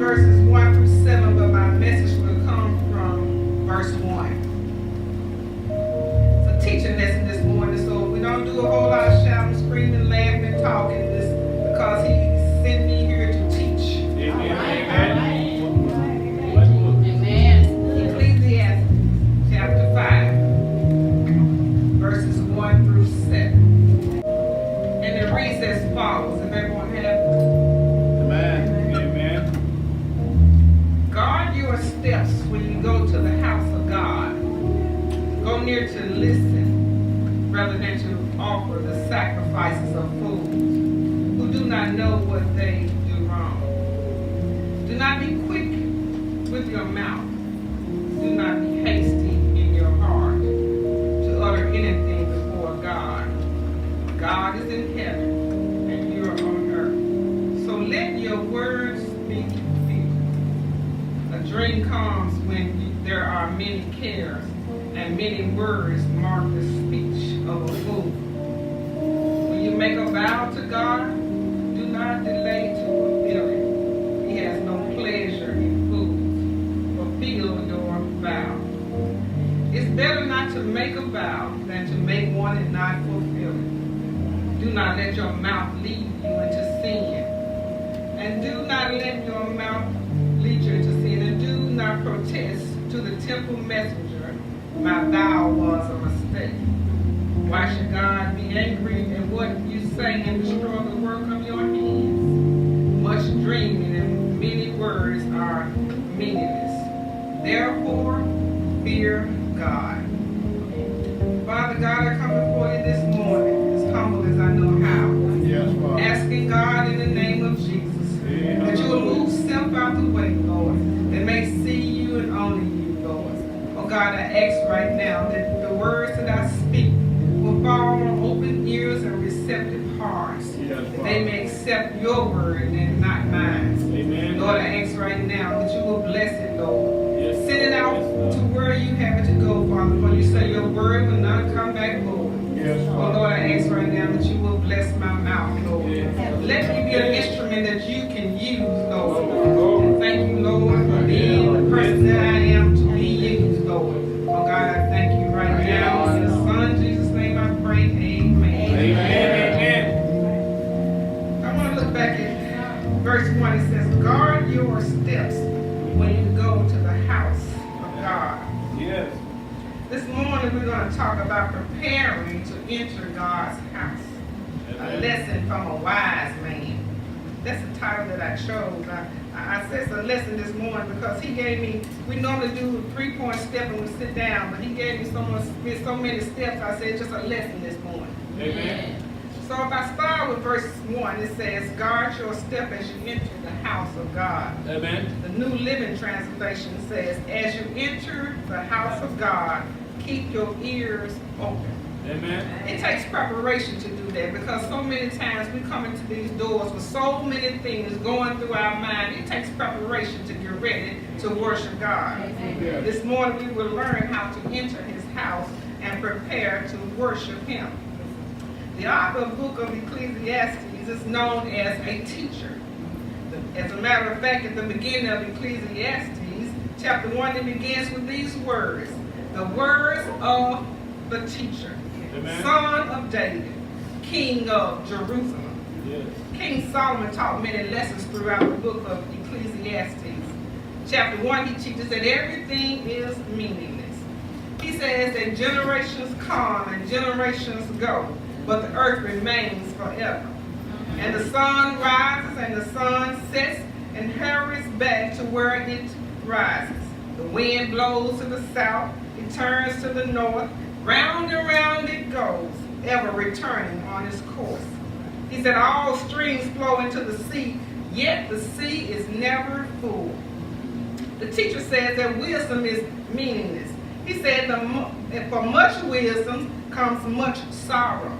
verses 1 through 7, but my message will come from verse 1. It's a teaching lesson this morning, so we don't do a whole lot of shouting, screaming, laughing, and talking this because he sent me here to teach. Amen. Amen. Ecclesiastes chapter 5, verses 1 through 7. And it reads as follows, if everyone have steps when you go to the house of God. Go near to listen rather than to offer the sacrifices of fools who do not know what they do wrong. Do not be quick with your mouth. Do not be hasty in your heart to utter anything before God. God is in heaven and you are on earth. So let your words be few. A dream comes when there are many cares, and many words mark the speech of a fool. When you make a vow to God, do not delay to fulfill it. He has no pleasure in fools. Fulfill your vow. It's better not to make a vow than to make one and not fulfill it. Do not let your mouth lead you into sin. And do not let your mouth lead you into sin, and do not protest to the temple messenger, my vow was a mistake. Why should God be angry at what you say and destroy the work of your hands? Much dreaming and many words are meaningless. Therefore, fear God. Father God, I come before you this morning, as humble as I know how, asking God in the name of Jesus, that you will move self out the way, Lord, that may see you and only you, Lord. Oh God, I ask right now that the words that I speak will fall on open ears and receptive hearts, that they may accept your word and not mine. Amen. Lord, I ask right now that you will bless it, Lord. Yes. Send it out to where you have it to go, Father, for you say your word will not come back, Lord. Yes, oh Lord, I ask right now that you will bless my mouth, Lord. Yes. Let me be an instrument that you can use, Lord. And thank you, Lord, for being the person that I am to be used, Lord. Oh God, I thank you right now. In the Son, Jesus' name I pray, amen. Amen. I want to look back at verse 1. It says, guard your steps when you go to the house of God. Yes. This morning we're going to talk about preparing to enter God's house. A lesson from a wise man. That's the title that I chose. I said it's a lesson this morning because he gave me, we normally do a 3-point step and we sit down, but he gave me so many steps, I said it's just a lesson this morning. Amen. So if I start with verse 1, it says, guard your step as you enter the house of God. Amen. The New Living Translation says, as you enter the house of God, keep your ears open. Amen. It takes preparation to do that because so many times we come into these doors with so many things going through our mind. It takes preparation to get ready to worship God. Amen. This morning we will learn how to enter his house and prepare to worship him. The author of the book of Ecclesiastes is known as a teacher. As a matter of fact, at the beginning of Ecclesiastes, chapter 1, it begins with these words. The words of the teacher. Amen. Son of David, king of Jerusalem. Yes. King Solomon taught many lessons throughout the book of Ecclesiastes. Chapter 1, he teaches that everything is meaningless. He says that generations come and generations go, but the earth remains forever. And the sun rises and the sun sets and hurries back to where it rises. The wind blows to the south, it turns to the north, round and round it goes, ever returning on its course. He said all streams flow into the sea, yet the sea is never full. The teacher says that wisdom is meaningless. He said for much wisdom comes much sorrow.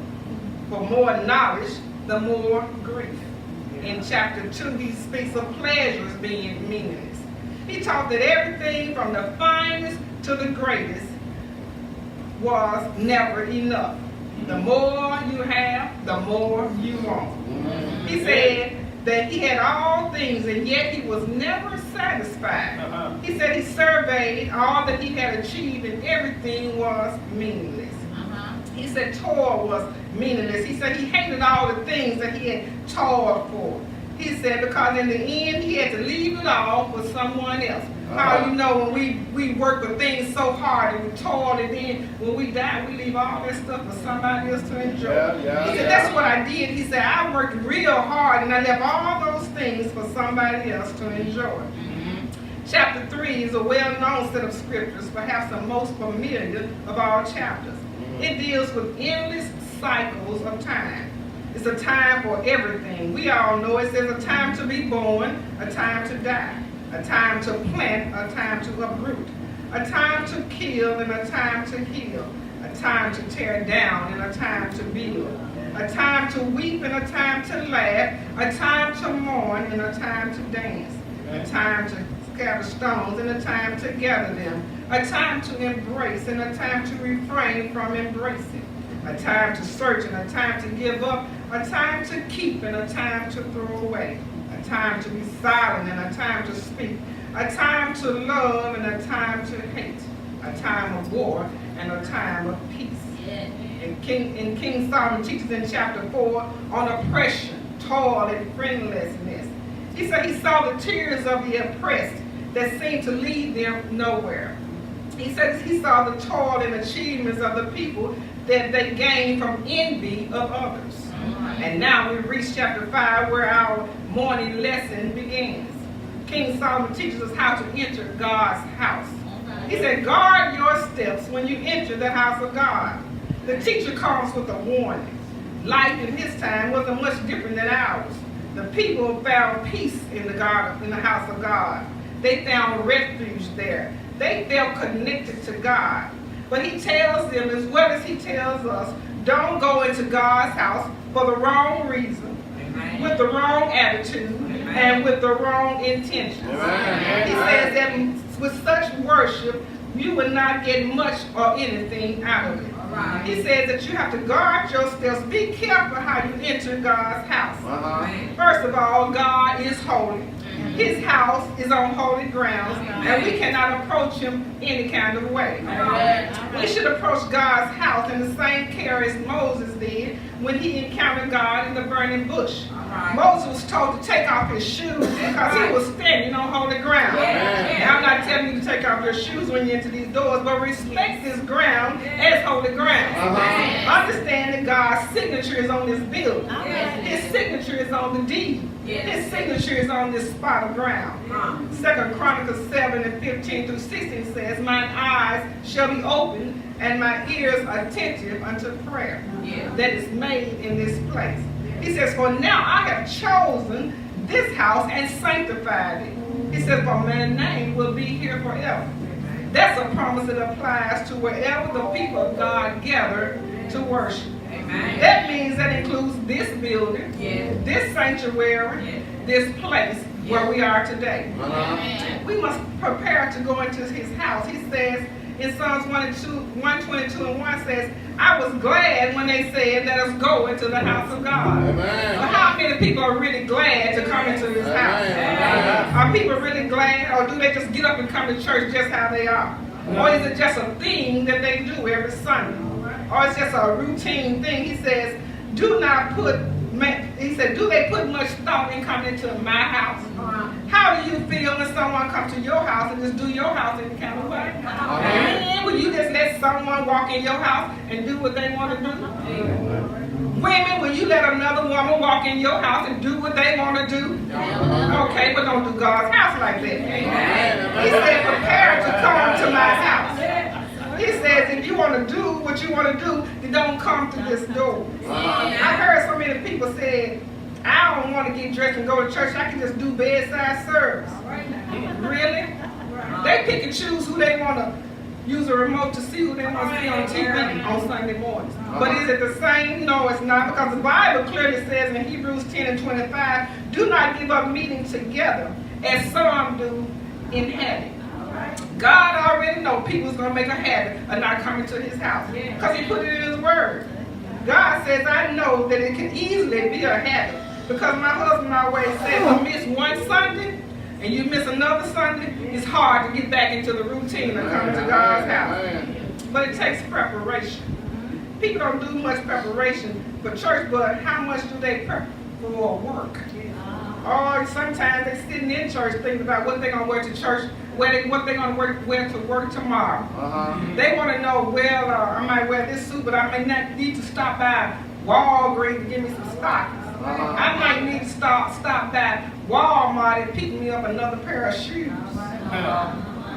For more knowledge, the more grief. In chapter 2, he speaks of pleasures being meaningless. He taught that everything from the finest to the greatest was never enough. The more you have, the more you want. He said that he had all things, and yet he was never satisfied. He said he surveyed all that he had achieved, and everything was meaningless. He said toil was meaningless. He said he hated all the things that he had toiled for. He said because in the end he had to leave it all for someone else. How you know when we work for things so hard and we toil, and then when we die we leave all that stuff for somebody else to enjoy. He said that's what I did. He said I worked real hard and I left all those things for somebody else to enjoy. Chapter 3 is a well-known set of scriptures, perhaps the most familiar of all chapters. It deals with endless cycles of time. It's a time for everything. We all know it says a time to be born, a time to die, a time to plant, a time to uproot, a time to kill and a time to heal, a time to tear down and a time to build, a time to weep and a time to laugh, a time to mourn and a time to dance, a time to scatter stones and a time to gather them, a time to embrace and a time to refrain from embracing, a time to search and a time to give up, a time to keep and a time to throw away, a time to be silent and a time to speak, a time to love and a time to hate, a time of war and a time of peace. And King Solomon teaches in chapter 4 on oppression, toil, and friendlessness. He said he saw the tears of the oppressed that seemed to lead them nowhere. He says he saw the toil and achievements of the people that they gained from envy of others. And now we reach chapter 5 where our morning lesson begins. King Solomon teaches us how to enter God's house. He said, guard your steps when you enter the house of God. The teacher comes with a warning. Life in his time wasn't much different than ours. The people found peace in the house of God. They found refuge there. They felt connected to God. But he tells them, as well as he tells us, don't go into God's house for the wrong reason, with the wrong attitude, and with the wrong intentions. He says that with such worship, you will not get much or anything out of it. He says that you have to guard your steps. Be careful how you enter God's house. First of all, God is holy. His house is on holy grounds, and we cannot approach him any kind of way. We should approach God's house in the same care as Moses did when he encountered God in the burning bush. Moses was told to take off his shoes because he was standing on holy ground. Now, I'm not telling you to take off your shoes when you enter these doors, but respect this ground as holy ground. Understand that God's signature is on this building. His signature is on the deed. His signature is on this spot of ground. 2 Chronicles 7:15-16 says, mine eyes shall be open and my ears attentive unto prayer that is made in this place. He says, for now I have chosen this house and sanctified it. He says, for my name will be here forever. That's a promise that applies to wherever the people of God gather to worship. That means that includes this building, this sanctuary, this place where we are today. We must prepare to go into his house. He says in Psalms 122:1 says, I was glad when they said, let us go into the house of God. But how many people are really glad to come into his house? Are people really glad, or do they just get up and come to church just how they are? Or is it just a thing that they do every Sunday? Or it's just a routine thing? He says, do they put much thought in coming into my house? How do you feel when someone comes to your house and just do your house any kind of way? And will you just let someone walk in your house and do what they want to do? Women, will you let another woman walk in your house and do what they want to do? Okay, but don't do God's house like that. He said, prepare to come to my house. He says, if you want to do what you want to do, then don't come to this door. I've heard so many people say, I don't want to get dressed and go to church. I can just do bedside service. Really? They pick and choose who they want to use a remote to see who they want to see on TV on Sunday mornings. But is it the same? No, it's not, because the Bible clearly says in Hebrews 10:25, do not give up meeting together as some do in habit. God already knows people's going to make a habit of not coming to his house because he put it in his word. God says, I know that it can easily be a habit, Because my husband always said, if you miss one Sunday and you miss another Sunday, it's hard to get back into the routine of coming to God's house. But it takes preparation. People don't do much preparation for church, but how much do they prep for work? Or sometimes they're sitting in church thinking about what they're going to wear to church, what they're going to wear to work tomorrow. They want to know, well, I might wear this suit, but I may not need to stop by Walgreens to give me some stockings. I might need to stop by Walmart and pick me up another pair of shoes.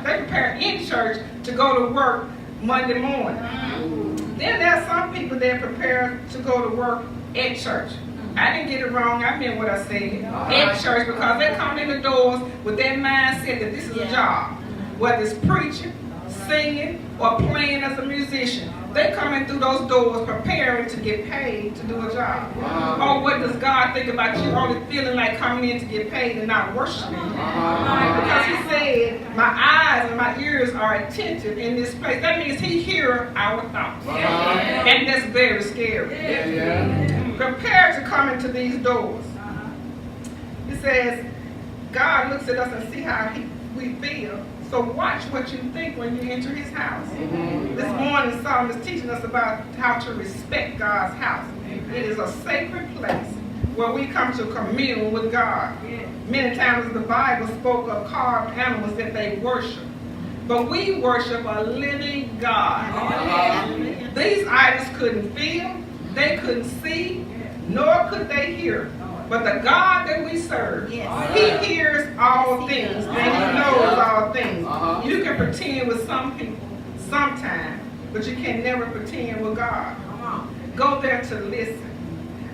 They prepare in church to go to work Monday morning. Then there's some people that prepare to go to work at church. I didn't get it wrong. I meant what I said. At church, because they come in the doors with that mindset that this is a job. Whether it's preaching, singing, or playing as a musician. They come in through those doors preparing to get paid to do a job. Or what does God think about you only feeling like coming in to get paid and not worshiping Him? Because He said, my eyes and my ears are attentive in this place. That means He hears our thoughts. And that's very scary. Prepare to come into these doors. It says, God looks at us and see how we feel. So watch what you think when you enter His house. This morning, Psalm is teaching us about how to respect God's house. It is a sacred place where we come to commune with God. Many times the Bible spoke of carved animals that they worship. But we worship a living God. These idols couldn't feel, they couldn't see, nor could they hear. But the God that we serve, He hears all things and He knows all things. You can pretend with some people sometime, but you can never pretend with God. Go there to listen.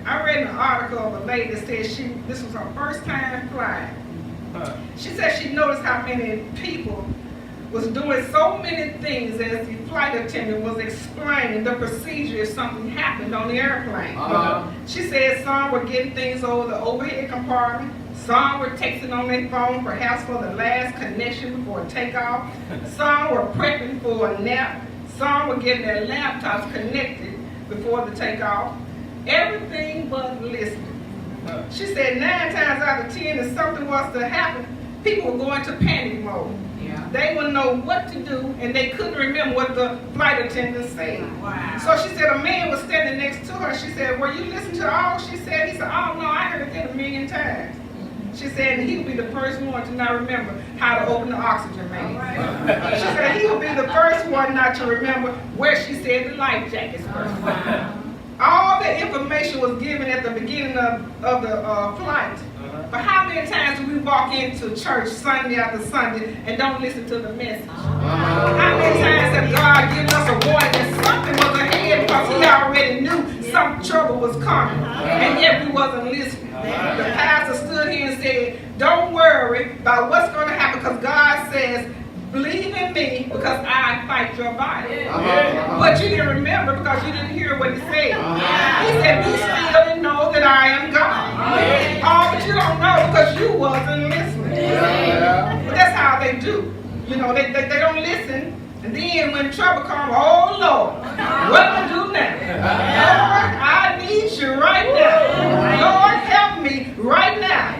I read an article of a lady that said this was her first time flying. She said she noticed how many people was doing so many things as the flight attendant was explaining the procedure if something happened on the airplane. She said some were getting things over the overhead compartment, some were texting on their phone perhaps for the last connection before takeoff, some were prepping for a nap, some were getting their laptops connected before the takeoff. Everything but listening. She said 9 times out of 10 if something was to happen, people were going to panic mode. They wouldn't know what to do, and they couldn't remember what the flight attendant said. So she said a man was standing next to her. She said, were you listening to all she said? He said, oh no, I heard that 1,000,000 times. She said, and he would be the first one to not remember how to open the oxygen mask. She said he would be the first one not to remember where she said the life jackets were. All the information was given at the beginning of the flight. But how many times do we walk into church Sunday after Sunday and don't listen to the message? How many times have God given us a warning that something was ahead because He already knew some trouble was coming, and yet we wasn't listening? The pastor stood here and said, don't worry about what's going to happen because God says, believe in me because I fight your body. But you didn't remember because you didn't hear what He said. He said, be still and know that I am God. Oh, but you don't know because you wasn't listening. But that's how they do. You know, they don't listen. And then when trouble comes, oh Lord, what do I do now? Lord, I need you right now. Lord, help me right now.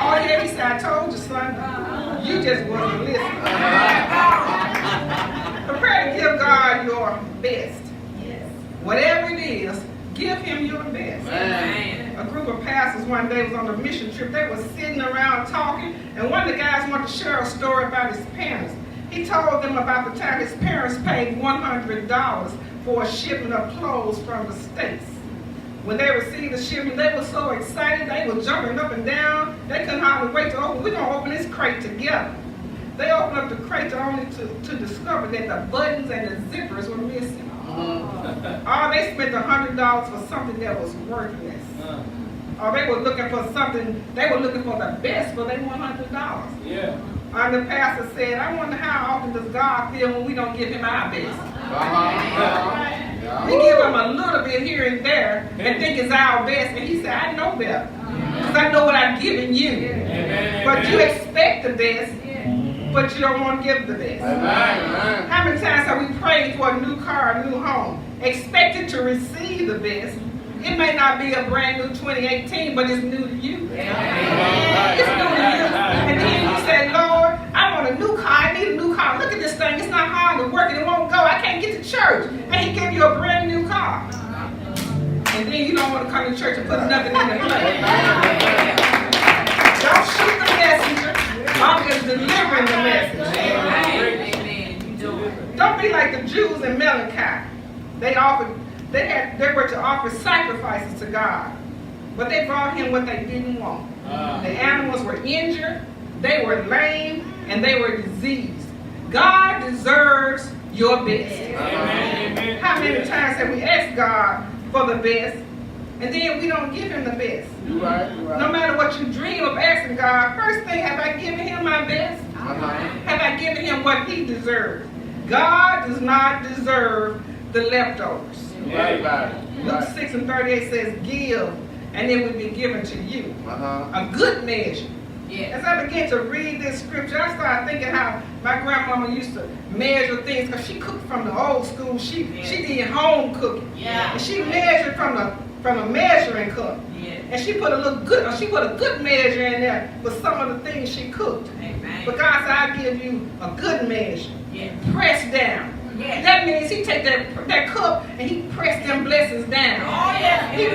Oh yeah, He said, I told you, son. You just wasn't listening. Prepare to give God your best. Whatever it is, give Him your best. A group of pastors one day was on a mission trip. They were sitting around talking, and one of the guys wanted to share a story about his parents. He told them about the time his parents paid $100 for a shipment of clothes from the States. When they received the shipment, they were so excited, they were jumping up and down. They couldn't hardly wait to open. We're going to open this crate together. They opened up the crate only to discover that the buttons and the zippers were missing. They spent $100 for something that was worthless. They were looking for something, they were looking for the best for their $100. And the pastor said, I wonder how often does God feel when we don't give Him our best? We give Him a little bit here and there and think it's our best. And He said, I know better. Because I know what I've given you. But you expect the best, but you don't want to give the best. How many times have we prayed for a new car, a new home, expected to receive the best, It may not be a brand new 2018, but it's new to you. It's new to you. And then you say, Lord, I want a new car. I need a new car. Look at this thing. It's not hard to work. It won't go. I can't get to church. And he give you a brand new car. And then you don't want to come to church and put nothing in the plate. Don't shoot the messenger. I'm just delivering the message. Don't be like the Jews in Malachi. They were to offer sacrifices to God, but they brought him what they didn't want. The animals were injured, they were lame, and they were diseased. God deserves your best. Amen. How many times have we asked God for the best, and then we don't give him the best? You're right. No matter what you dream of asking God, first thing, have I given him my best? Have I given him what he deserves? God does not deserve the leftovers. Luke 6:38 says, give, and it will be given to you. A good measure. As I began to read this scripture, I started thinking how my grandmama used to measure things, because she cooked from the old school. She did home cooking. And she measured from a measuring cup. And she put a good measure in there for some of the things she cooked. But God said, I give you a good measure. Press down. That means he take that cup and he press them blessings down. He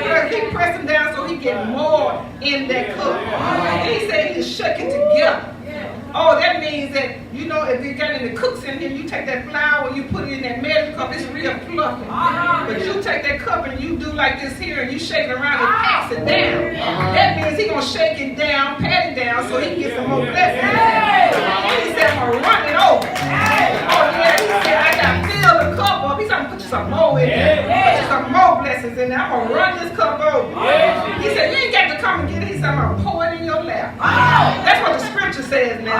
press them down so he get more in that cup. And he said he shake it together. Oh, that means that, you know, if you got any cooks in here, you take that flour, you put it in that measure cup, it's real fluffy. But you take that cup and you do like this here and you shake it around and pass it down. That means he's going to shake it down, pat it down so he can get some more blessings. And he said, I'm going to run it over. Oh, yeah, he said, I got to fill the cup up. He's going to put you some more in there. Put you some more blessings in there. I'm going to run this cup over. He said, you ain't got to come and get it. He said, I'm going to pour it in your lap. That's what the scripture says now. A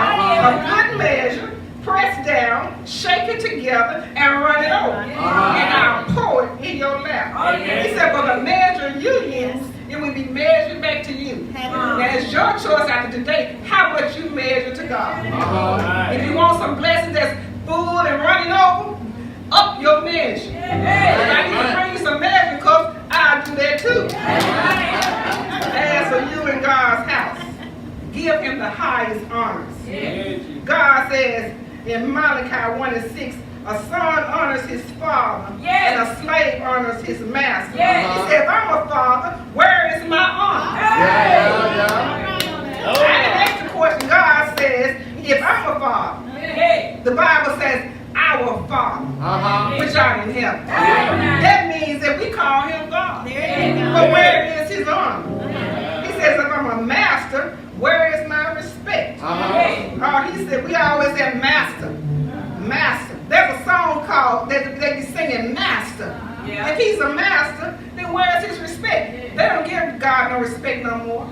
good measure, press down, shake it together, and run it over. And I'll pour it in your lap. He said, but the measure you use, it will be measured back to you. Now, it's your choice after today how much you measure to God. If you want some blessings that's full and running over, up your measure. If I need to bring you some measuring cups, I'll do that too. As for you in God's house, give him the highest honors. God says in Malachi 1:6, a son honors his father and a slave honors his master. He said, if I'm a father, where is my honor? I didn't ask the question. God says, if I'm a father, the Bible says, our Father, which art in heaven. That means that we call him God. But where is his honor? He says, if I'm a master, where is my respect? He said, we always say master. Master. There's a song called, they be singing master. If he's a master, then where's his respect? They don't give God no respect no more.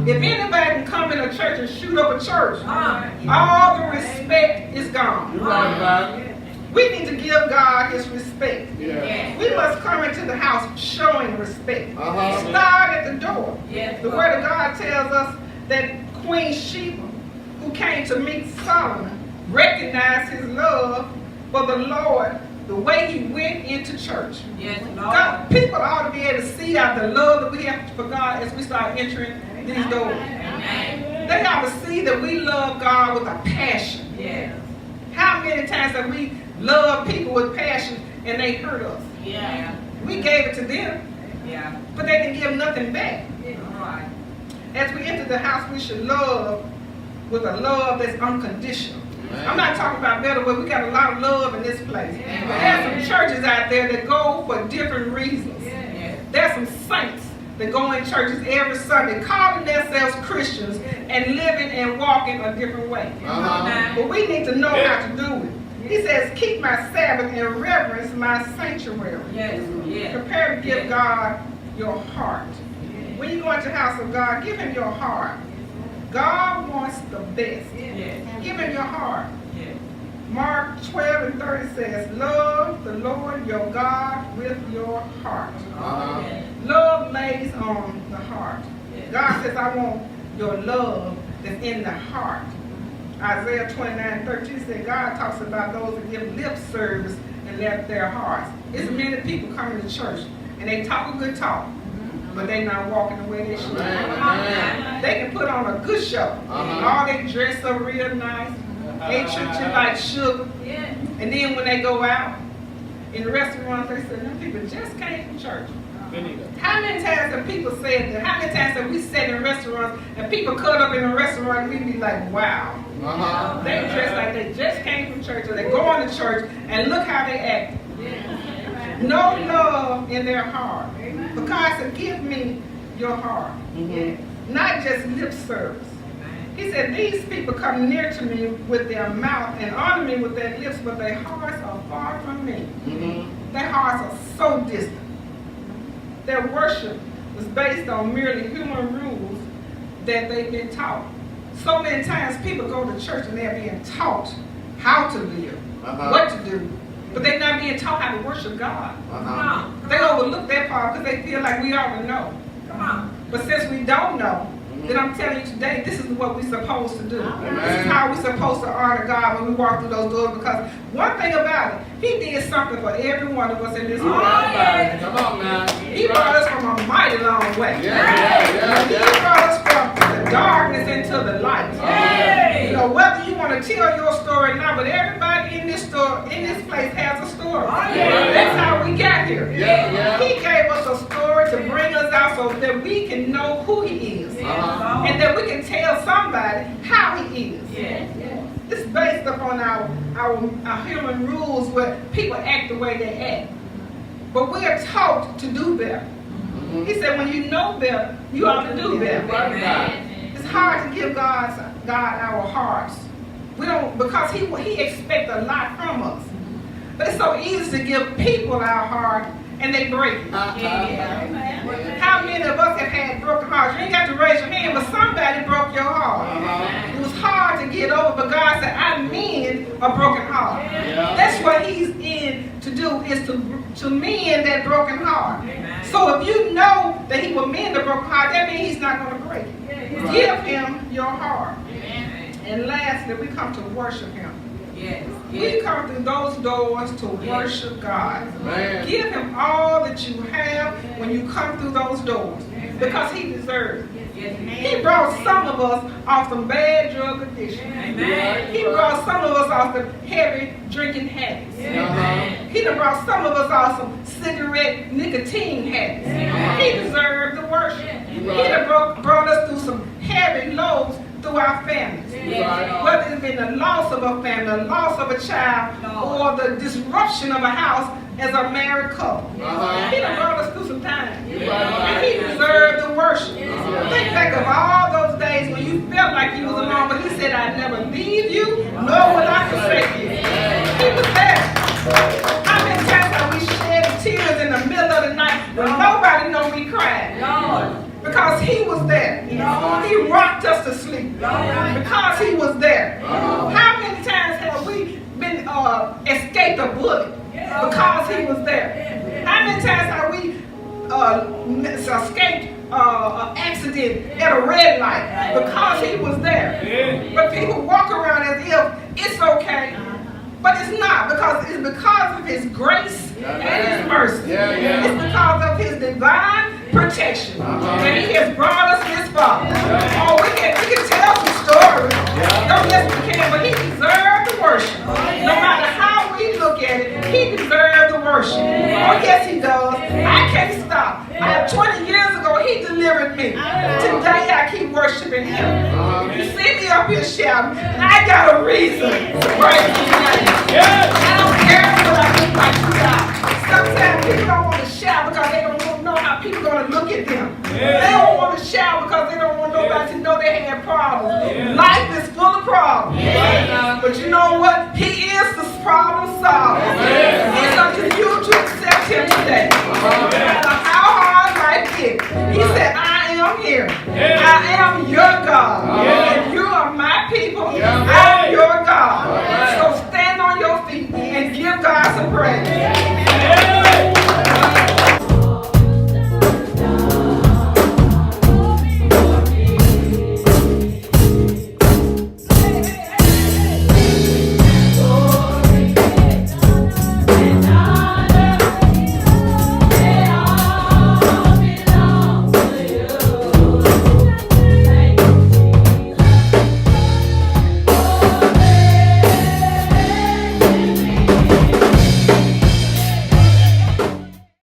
If anybody can come in a church and shoot up a church, all the respect is gone. We need to give God his respect. We must come into the house showing respect. Start at the door. The word of God tells us that Queen Sheba, who came to meet Solomon, recognized his love for the Lord the way he went into church. God, people ought to be able to see out the love that we have for God as we start entering these doors. They ought to see that we love God with a passion. How many times have we loved people with passion and they hurt us? We gave it to them, but they didn't give nothing back. As we enter the house, we should love with a love that's unconditional. I'm not talking about better, but we got a lot of love in this place. There's some churches out there that go for different reasons. There's some saints that go in churches every Sunday, calling themselves Christians and living and walking a different way. But we need to know how to do it. He says, keep my Sabbath and reverence my sanctuary. Prepare to give God your heart. When you go into the house of God, give him your heart. God wants the best. Give him your heart. Mark 12:30 says, love the Lord your God with your heart. Love lays on the heart. God says, I want your love that's in the heart. Isaiah 29:13 said, God talks about those that give lip service and left their hearts. It's many people coming to church and they talk a good talk, but they not walking the way they should. They can put on a good show. All they dress up real nice. They treat you like sugar. And then when they go out in the restaurants, they say, them people just came from church. How many times have people said that? How many times have we sat in restaurants and people cut up in a restaurant and we be like, wow. They dress like they just came from church, or they go on to church and look how they act. No love in their heart. But God said, give me your heart. Not just lip service. He said, these people come near to me with their mouth and honor me with their lips, but their hearts are far from me. Their hearts are so distant. Their worship was based on merely human rules that they've been taught. So many times people go to church and they're being taught how to live, what to do, but they're not being taught how to worship God. They overlook that part because they feel like we already know. But since we don't know, then I'm telling you today, this is what we're supposed to do. This is how we're supposed to honor God when we walk through those doors, because one thing about it, He did something for every one of us in this world. Come on now. He brought us from a mighty long way. He brought us from the darkness into the light. You know, whether you want to tell your story or not, but everybody in this place has a story. That's how we got here. He gave us a story to bring us out so that we can know who He is. And that we can tell somebody how He is. It's based upon our human rules where people act the way they act. But we are taught to do better. He said when you know better, you ought to do better. It's hard to give God our hearts. We don't, because He expects a lot from us. But it's so easy to give people our heart and they break it. How many of us have had broken hearts? You ain't got to raise your hand, but somebody broke your heart. It was hard to get over, but God said, I mend a broken heart. That's what He's in to do, is to mend that broken heart. So if you know that He will mend the broken heart, that means He's not going to break it. Give Him your heart. And lastly, we come to worship Him. We come through those doors to worship God. Give Him all that you have when you come through those doors, because He deserves it. He brought some of us off some bad drug addiction. He brought some of us off the heavy drinking habits. He done brought some of us off some cigarette nicotine habits. He deserved the worship. He done brought us through some heavy lows through our families. Whether it's been the loss of a family, the loss of a child, or the disruption of a house as a married couple. He done brought us through some time. And He deserved the worship. Think back of all those days when you felt like you was alone, but He said, I'd never leave you, nor will I forsake you. He was there. How many times have we shed tears in the middle of the night when nobody knew we cried? Because He was there. He rocked us to sleep. Because He was there. How many times have we been escaped a bullet? Because He was there. How many times have we escaped an accident at a red light? Because He was there. But people walk around as if it's okay. But it's not, because it's because of His grace and His mercy. It's because of His divine protection that He has brought us this far. Oh, we can tell some stories. Oh, yes, we can, but He deserves the worship. No matter how we look at it, He deserves the worship. Oh, yes, He does. I can't stop. 20 years ago, He delivered me. Today, I keep worshiping Him. You see me up here shouting, I got a reason to praise His name. I don't care what I look like to God. Sometimes people don't want to shout because they don't know how people are going to look at them. They don't want to shout because they don't want nobody to know they have problems. Life is full of problems. But you know what? He is the problem solver. It's up to you to accept Him today. No matter how hard life gets. He said, I am here. I am your God. And you are my people. I am your God.